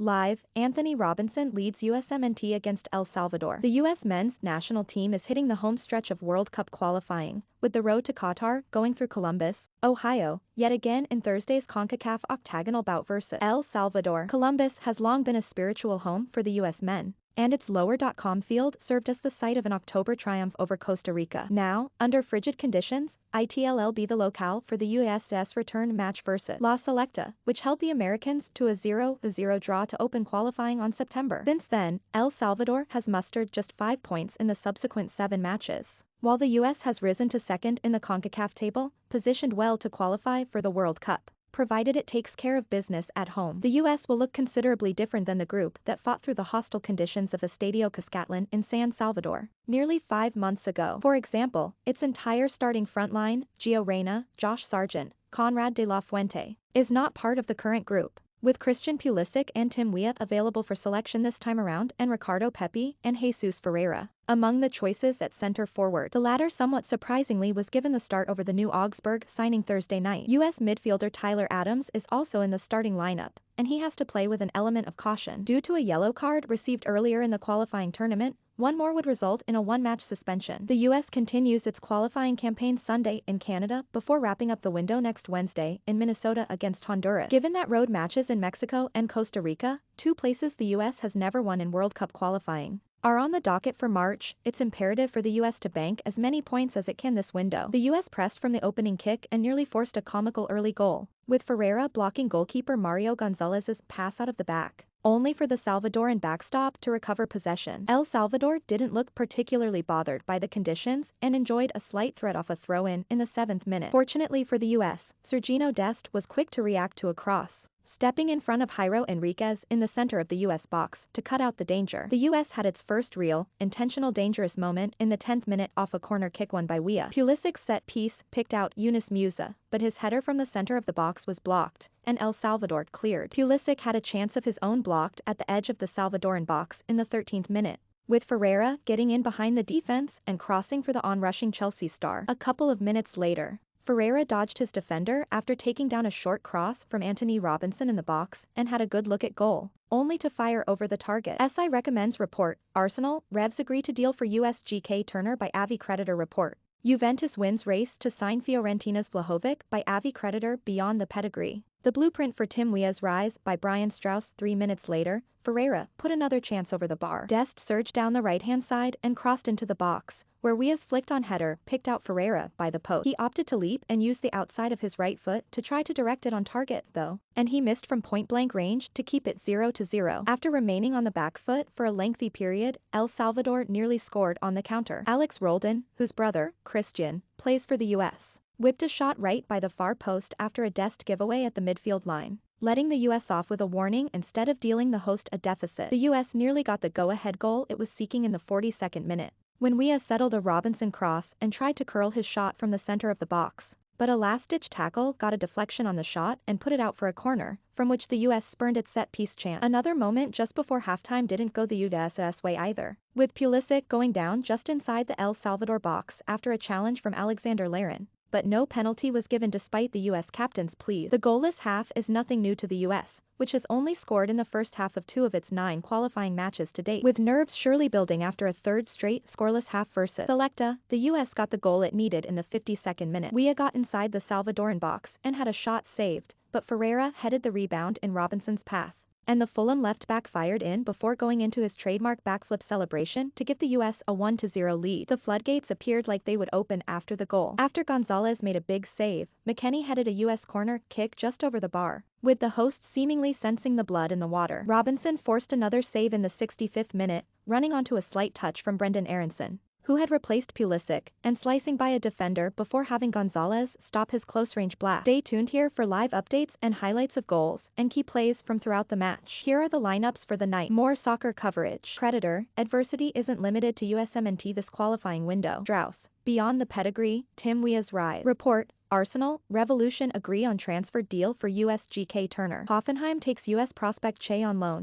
Live, Antonee Robinson leads USMNT against El Salvador. The U.S. men's national team is hitting the home stretch of World Cup qualifying, with the road to Qatar going through Columbus, Ohio, yet again in Thursday's Concacaf Octagonal bout versus El Salvador. Columbus has long been a spiritual home for the U.S. men, and its lower.com field served as the site of an October triumph over Costa Rica. Now, under frigid conditions, it'll be the locale for the US's return match versus La Selecta, which held the Americans to a 0-0 draw to open qualifying on September. Since then, El Salvador has mustered just 5 points in the subsequent 7 matches, while the U.S. has risen to second in the CONCACAF table, positioned well to qualify for the World Cup. Provided it takes care of business at home. The U.S. will look considerably different than the group that fought through the hostile conditions of Estadio Cuscatlán in San Salvador nearly 5 months ago. For example, its entire starting front line, Gio Reyna, Josh Sargent, Conrad de la Fuente, is not part of the current group, with Christian Pulisic and Tim Weah available for selection this time around and Ricardo Pepi and Jesus Ferreira among the choices at center forward. The latter somewhat surprisingly was given the start over the new Augsburg signing Thursday night. U.S. midfielder Tyler Adams is also in the starting lineup, and he has to play with an element of caution. Due to a yellow card received earlier in the qualifying tournament, one more would result in a one-match suspension. The U.S. continues its qualifying campaign Sunday in Canada before wrapping up the window next Wednesday in Minnesota against Honduras. Given that road matches in Mexico and Costa Rica, 2 places the U.S. has never won in World Cup qualifying, are on the docket for March, it's imperative for the U.S. to bank as many points as it can this window. The U.S. pressed from the opening kick and nearly forced a comical early goal, with Ferreira blocking goalkeeper Mario Gonzalez's pass out of the back, only for the Salvadoran backstop to recover possession. El Salvador didn't look particularly bothered by the conditions and enjoyed a slight threat off a throw-in in the 7th minute. Fortunately for the U.S., Sergino Dest was quick to react to a cross, stepping in front of Jairo Henriquez in the center of the U.S. box to cut out the danger. The U.S. had its first real, intentional dangerous moment in the 10th minute off a corner kick won by Weah. Pulisic's set piece picked out Yunus Musa, but his header from the center of the box was blocked, and El Salvador cleared. Pulisic had a chance of his own blocked at the edge of the Salvadoran box in the 13th minute, with Ferreira getting in behind the defense and crossing for the on-rushing Chelsea star. A couple of minutes later, Ferreira dodged his defender after taking down a short cross from Antonee Robinson in the box and had a good look at goal, only to fire over the target. SI recommends report, Arsenal, Revs agree to deal for USGK Turner by Avi Creditor report. Juventus wins race to sign Fiorentina's Vlahovic by Avi Creditor beyond the pedigree. The blueprint for Tim Weah's rise by Brian Strauss. 3 minutes later, Ferreira put another chance over the bar. Dest surged down the right-hand side and crossed into the box, where Weah's flicked-on header picked out Ferreira by the post. He opted to leap and use the outside of his right foot to try to direct it on target, though, and he missed from point-blank range to keep it 0-0. After remaining on the back foot for a lengthy period, El Salvador nearly scored on the counter. Alex Roldan, whose brother, Christian, plays for the U.S., whipped a shot right by the far post after a Dest giveaway at the midfield line, letting the U.S. off with a warning instead of dealing the host a deficit. The U.S. nearly got the go-ahead goal it was seeking in the 42nd minute, when Weah settled a Robinson cross and tried to curl his shot from the center of the box, but a last-ditch tackle got a deflection on the shot and put it out for a corner, from which the U.S. spurned its set-piece chance. Another moment just before halftime didn't go the U.S.'s way either, with Pulisic going down just inside the El Salvador box after a challenge from Alexander Larin, but no penalty was given despite the U.S. captain's pleas. The goalless half is nothing new to the U.S., which has only scored in the first half of 2 of its 9 qualifying matches to date. With nerves surely building after a third straight scoreless half versus Selecta, the U.S. got the goal it needed in the 52nd minute. Weah got inside the Salvadoran box and had a shot saved, but Ferreira headed the rebound in Robinson's path, and the Fulham left back fired in before going into his trademark backflip celebration to give the U.S. a 1-0 lead. The floodgates appeared like they would open after the goal. After Gonzalez made a big save, McKennie headed a U.S. corner kick just over the bar, with the hosts seemingly sensing the blood in the water. Robinson forced another save in the 65th minute, running onto a slight touch from Brendan Aronson, who had replaced Pulisic, and slicing by a defender before having Gonzalez stop his close-range blast. Stay tuned here for live updates and highlights of goals and key plays from throughout the match. Here are the lineups for the night. More soccer coverage. Creditor, adversity isn't limited to USMNT this qualifying window. Strauss, beyond the pedigree, Tim Weah's rise. Report, Arsenal, Revolution agree on transfer deal for USGK Turner. Hoffenheim takes U.S. prospect Che on loan.